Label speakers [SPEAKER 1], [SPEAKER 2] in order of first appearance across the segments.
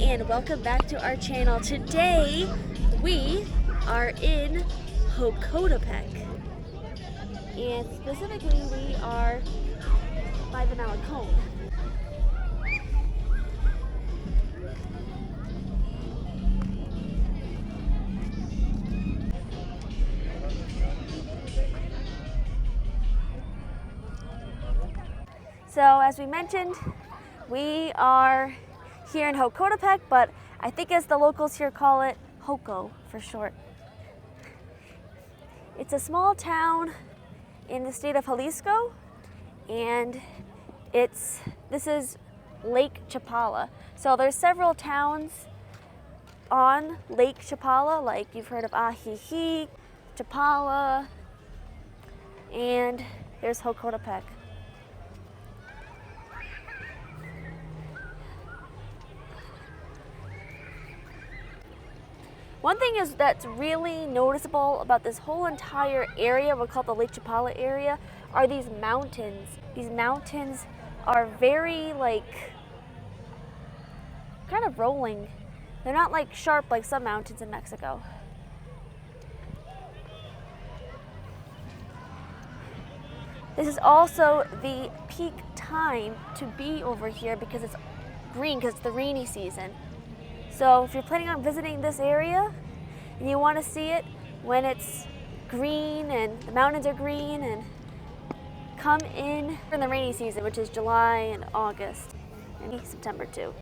[SPEAKER 1] and welcome back to our channel. Today we are in Jocotopec, and specifically we are by the Malecon. So as we mentioned, we are here in Jocotepec, but I think as the locals here call it, Joco for short. It's a small town in the state of Jalisco, and this is Lake Chapala. So there's several towns on Lake Chapala, like you've heard of Ajijic, Chapala, and there's Jocotepec. One thing that's really noticeable about this whole entire area, we call it the Lake Chapala area, are these mountains. These mountains are very kind of rolling. They're not like sharp like some mountains in Mexico. This is also the peak time to be over here because it's green, because it's the rainy season. So if you're planning on visiting this area and you want to see it when it's green and the mountains are green, and come in the rainy season, which is July and August and September too.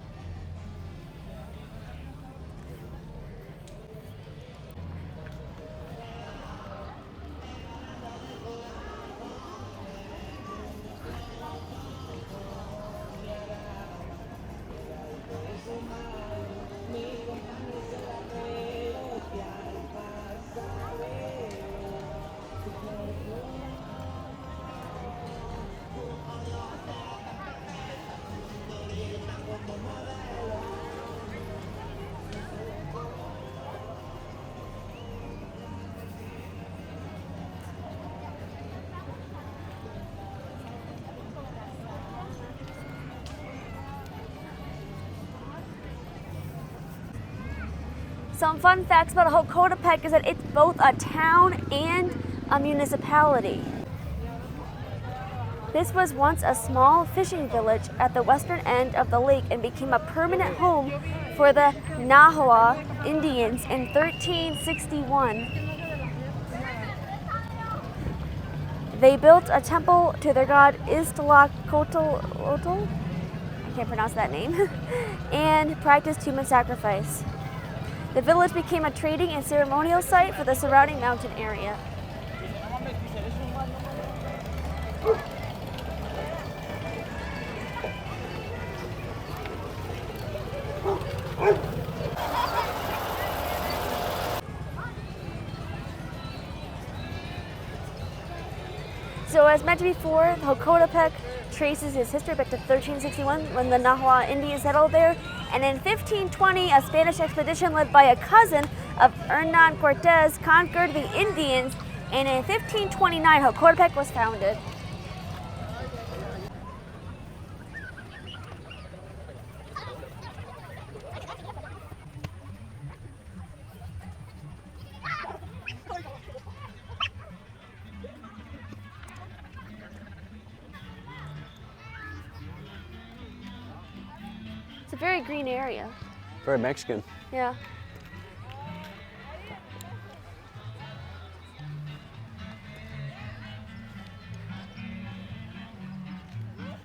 [SPEAKER 1] Some fun facts about Jocotepec is that it's both a town and a municipality. This was once a small fishing village at the western end of the lake and became a permanent home for the Nahua Indians in 1361. They built a temple to their god Xilotepec, I can't pronounce that name, and practiced human sacrifice. The village became a trading and ceremonial site for the surrounding mountain area. So as mentioned before, Jocotepec traces its history back to 1361 when the Nahua Indians settled there. And in 1520, a Spanish expedition led by a cousin of Hernan Cortez conquered the Indians, and in 1529, Jocotepec was founded. It's a very green area.
[SPEAKER 2] Very Mexican.
[SPEAKER 1] Yeah.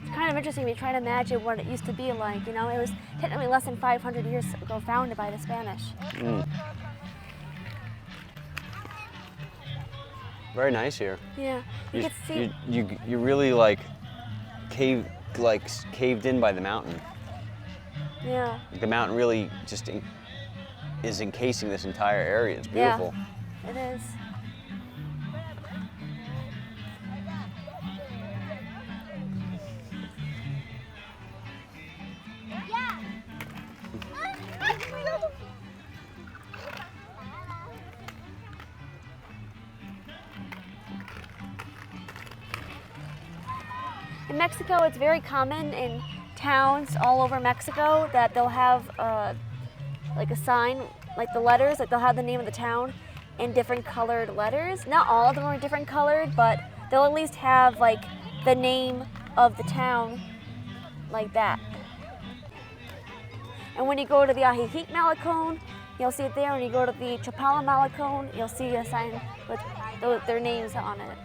[SPEAKER 1] It's kind of interesting. We try to imagine what it used to be like. You know, it was technically less than 500 years ago founded by the Spanish.
[SPEAKER 2] Mm. Very nice here.
[SPEAKER 1] Yeah. You could see.
[SPEAKER 2] You really caved in by the mountain.
[SPEAKER 1] Yeah.
[SPEAKER 2] The mountain really just is encasing this entire area. It's beautiful.
[SPEAKER 1] Yeah, it is. In Mexico, it's very common in towns all over Mexico that they'll have like a sign, like the letters, like they'll have the name of the town in different colored letters. Not all of them are different colored, but they'll at least have like the name of the town like that. And when you go to the Ajijic Malecon, you'll see it there. When you go to the Chapala Malecon, you'll see a sign with their names on it.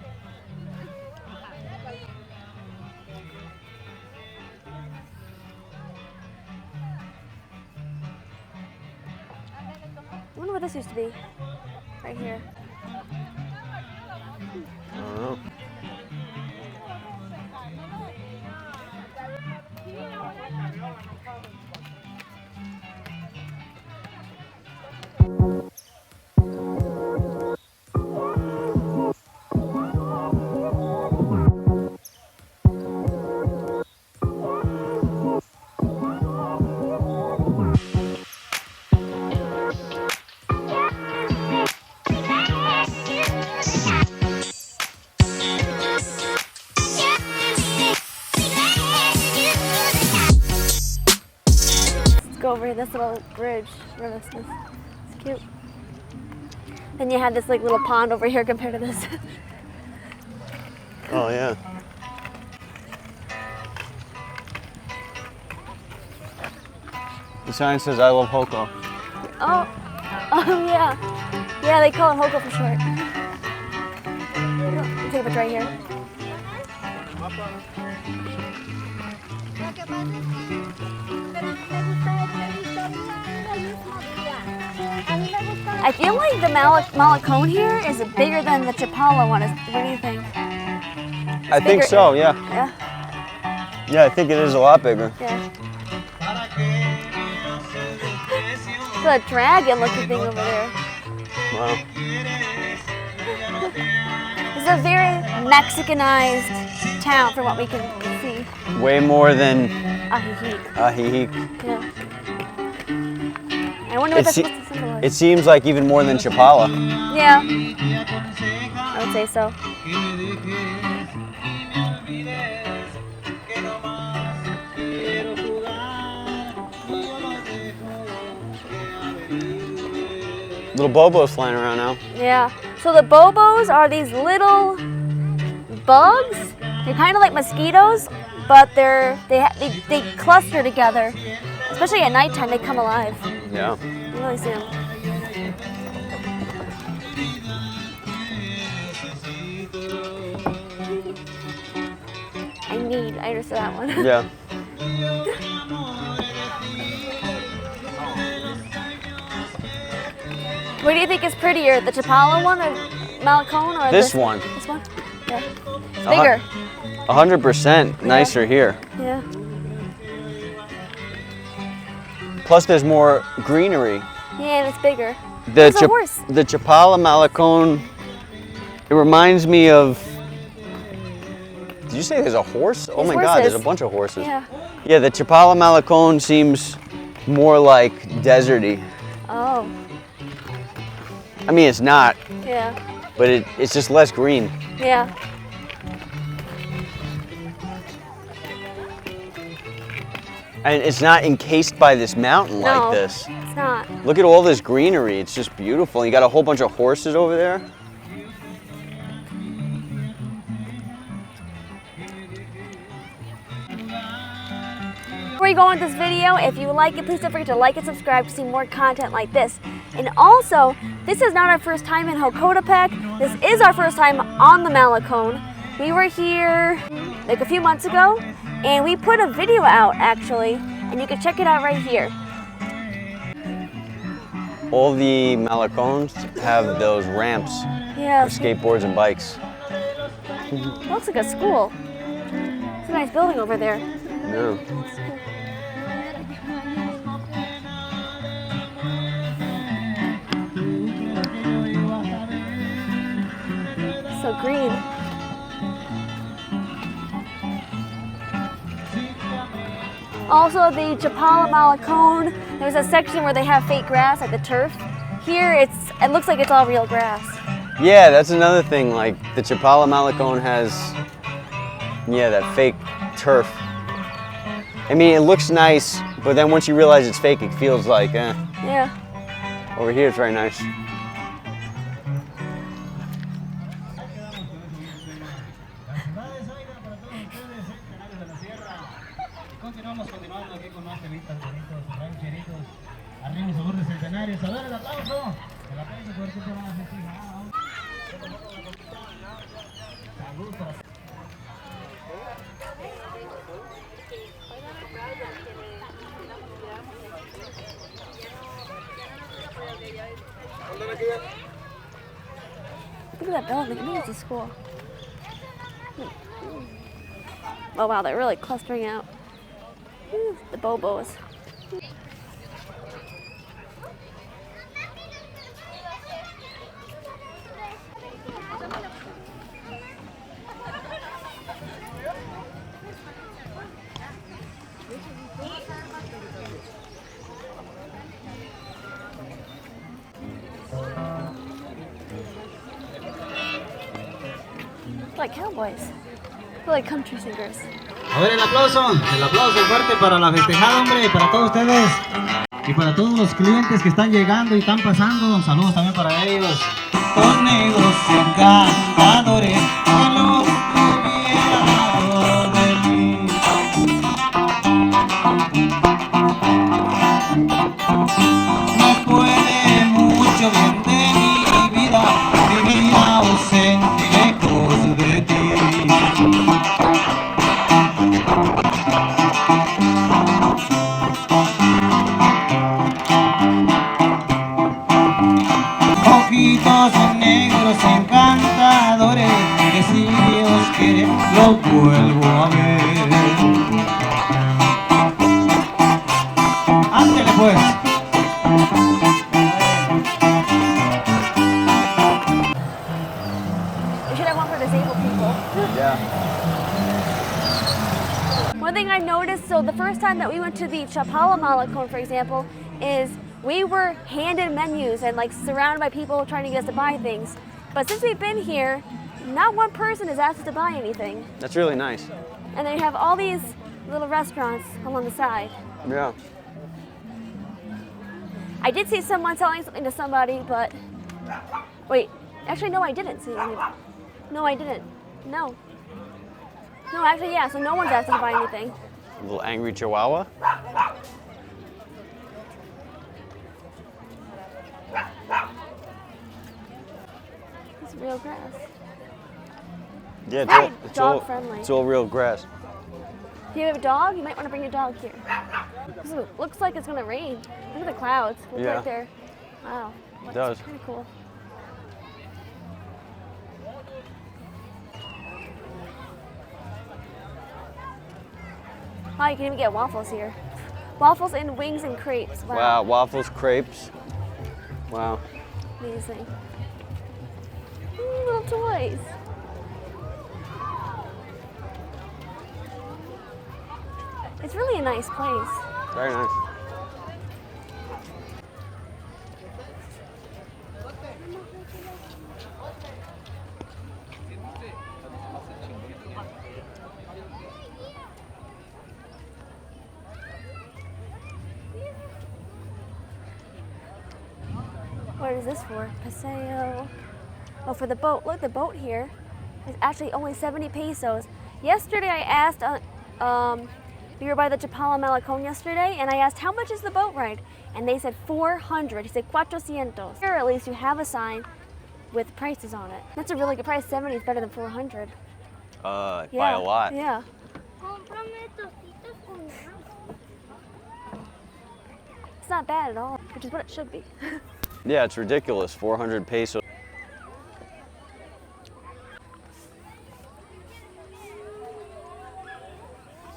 [SPEAKER 1] I wonder what this used to be, right here.
[SPEAKER 2] I don't know.
[SPEAKER 1] Over this little bridge. It's cute. Then you have this like little pond over here compared to this.
[SPEAKER 2] Oh yeah. The sign says I love Hoko.
[SPEAKER 1] Oh yeah. Yeah, they call it Hoko for short. I'll take a picture right here. I feel like the Malecon here is bigger than the Chapala one. What do you think?
[SPEAKER 2] I think so, yeah.
[SPEAKER 1] Yeah?
[SPEAKER 2] Yeah, I think it is a lot bigger.
[SPEAKER 1] Yeah. It's a dragon looking thing over there.
[SPEAKER 2] Wow.
[SPEAKER 1] It's a very Mexicanized town from what we can see.
[SPEAKER 2] Way more than
[SPEAKER 1] Ajijic.
[SPEAKER 2] Ajijic.
[SPEAKER 1] Yeah. I wonder what that's supposed to symbolize.
[SPEAKER 2] It seems like even more than Chapala.
[SPEAKER 1] Yeah. I would say so.
[SPEAKER 2] Little Bobo's flying around now.
[SPEAKER 1] Yeah. So the Bobos are these little bugs. They're kind of like mosquitoes, but they cluster together. Especially at nighttime, they come alive.
[SPEAKER 2] Yeah.
[SPEAKER 1] You really see them. I understood that one.
[SPEAKER 2] Yeah.
[SPEAKER 1] What do you think is prettier, the Chapala one or Malecon or
[SPEAKER 2] this one?
[SPEAKER 1] This one? Yeah. It's bigger.
[SPEAKER 2] 100% nicer here.
[SPEAKER 1] Yeah.
[SPEAKER 2] Plus there's more greenery.
[SPEAKER 1] Yeah, and it's bigger.
[SPEAKER 2] The
[SPEAKER 1] There's a horse.
[SPEAKER 2] The Chapala Malecon, it reminds me of, did you say there's a horse? Oh my God, there's a bunch of horses.
[SPEAKER 1] Yeah.
[SPEAKER 2] Yeah, the Chapala Malecon seems more like deserty.
[SPEAKER 1] Oh.
[SPEAKER 2] I mean, it's not.
[SPEAKER 1] Yeah.
[SPEAKER 2] But it's just less green.
[SPEAKER 1] Yeah.
[SPEAKER 2] And it's not encased by this mountain like this.
[SPEAKER 1] It's not.
[SPEAKER 2] Look at all this greenery. It's just beautiful. You got a whole bunch of horses over there.
[SPEAKER 1] Before you go on with this video, if you like it, please don't forget to like and subscribe to see more content like this. And also, this is not our first time in Jocotopec. This is our first time on the Malecon. We were here like a few months ago, and we put a video out actually, and you can check it out right here.
[SPEAKER 2] All the Malecons have those ramps
[SPEAKER 1] Yeah.
[SPEAKER 2] for skateboards and bikes.
[SPEAKER 1] It looks like a school. It's a nice building over there.
[SPEAKER 2] Yeah.
[SPEAKER 1] So green. Also, the Chapala Malecon, there's a section where they have fake grass, like the turf. Here, it looks like it's all real grass.
[SPEAKER 2] Yeah, that's another thing. Like the Chapala Malecon has, yeah, that fake turf. I mean, it looks nice But then once you realize it's fake, it feels like, eh.
[SPEAKER 1] Yeah.
[SPEAKER 2] Over here, it's very nice.
[SPEAKER 1] Look at that building. I think it's a school. Oh wow, they're really clustering out. The Bobos. Like cowboys. They're like country singers.
[SPEAKER 3] A ver el aplauso fuerte para la festejada, hombre, y para todos ustedes. Y para todos los clientes que están llegando y están pasando, saludos también para ellos. Con negros encantadores, que los hubiera de mí. Me puede mucho bien de mi vida, vivir ausente lejos de ti. Ojitos negros encantadores, que si Dios quiere lo vuelvo a ver. Ándele pues.
[SPEAKER 1] We should have one for disabled people.
[SPEAKER 2] Yeah.
[SPEAKER 1] One thing I noticed, so the first time that we went to the Chapala Malecon, for example, is we were handed menus and like surrounded by people trying to get us to buy things. But since we've been here, not one person has asked us to buy anything.
[SPEAKER 2] That's really nice.
[SPEAKER 1] And they have all these little restaurants along the side.
[SPEAKER 2] Yeah.
[SPEAKER 1] I did see someone selling something to somebody, but wait, actually no, I didn't see anything. No, I didn't. No. No, actually, yeah, so no one's asked us to buy anything.
[SPEAKER 2] A little angry chihuahua.
[SPEAKER 1] It's real grass.
[SPEAKER 2] Yeah,
[SPEAKER 1] Very dog-friendly.
[SPEAKER 2] It's all real grass.
[SPEAKER 1] If you have a dog, you might want to bring your dog here. This looks like it's going to rain. Look at the clouds. Looks
[SPEAKER 2] Yeah.
[SPEAKER 1] like they're, wow.
[SPEAKER 2] It does.
[SPEAKER 1] It's pretty cool. Oh, you can even get waffles here. Waffles and wings and crepes. Wow.
[SPEAKER 2] Wow, waffles, crepes. Wow.
[SPEAKER 1] Amazing. Little toys. It's really a nice place.
[SPEAKER 2] Very nice.
[SPEAKER 1] What is this for? Paseo. Oh, for the boat. Look, the boat here is actually only 70 pesos. Yesterday I asked, we were by the Chapala Malecon yesterday, and I asked, how much is the boat ride? And they said 400. He said 400. Here at least you have a sign with prices on it. That's a really good price. 70 is better than 400.
[SPEAKER 2] By
[SPEAKER 1] Yeah,
[SPEAKER 2] a lot.
[SPEAKER 1] Yeah. It's not bad at all, which is what it should be.
[SPEAKER 2] Yeah, it's ridiculous. 400 pesos.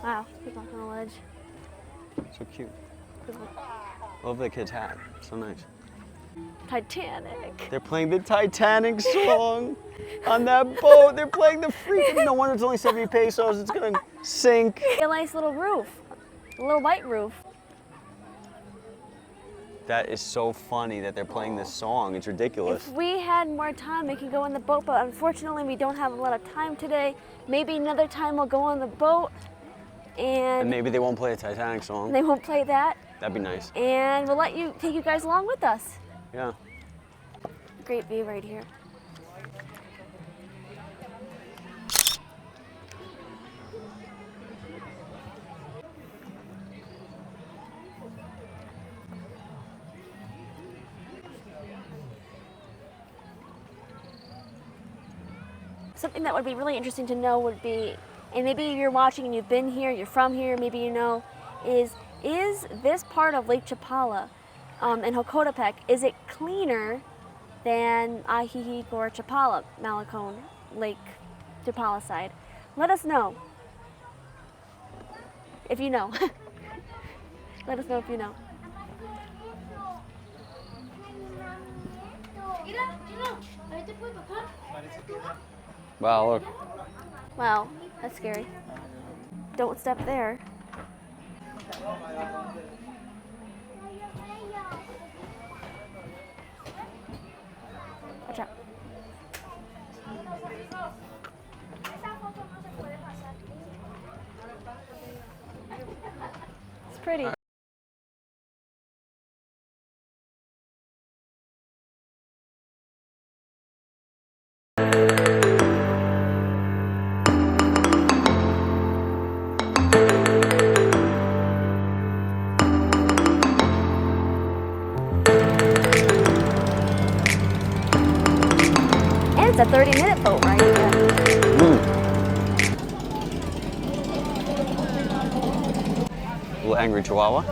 [SPEAKER 1] Wow, people on the ledge.
[SPEAKER 2] So cute. Love the kid's hat. So nice.
[SPEAKER 1] Titanic.
[SPEAKER 2] They're playing the Titanic song on that boat. They're playing the freaking. No wonder it's only 70 pesos. It's gonna sink.
[SPEAKER 1] A nice little roof, a little white roof.
[SPEAKER 2] That is so funny that they're playing this song. It's ridiculous.
[SPEAKER 1] If we had more time, we could go on the boat, but unfortunately we don't have a lot of time today. Maybe another time we'll go on the boat.
[SPEAKER 2] And maybe they won't play a Titanic song.
[SPEAKER 1] They won't play that.
[SPEAKER 2] That'd be nice.
[SPEAKER 1] And we'll take you guys along with us.
[SPEAKER 2] Yeah.
[SPEAKER 1] Great view right here. Something that would be really interesting to know would be, and maybe you're watching and you've been here, you're from here, maybe you know, is this part of Lake Chapala in Jocotepec, is it cleaner than Ajijic or Chapala, Malecon, Lake Chapala side? Let us know if you know. Let us know if you know.
[SPEAKER 2] Wow, look.
[SPEAKER 1] Wow, that's scary. Don't step there. Watch out. It's pretty. It's a 30-minute boat ride.
[SPEAKER 2] Little angry Chihuahua.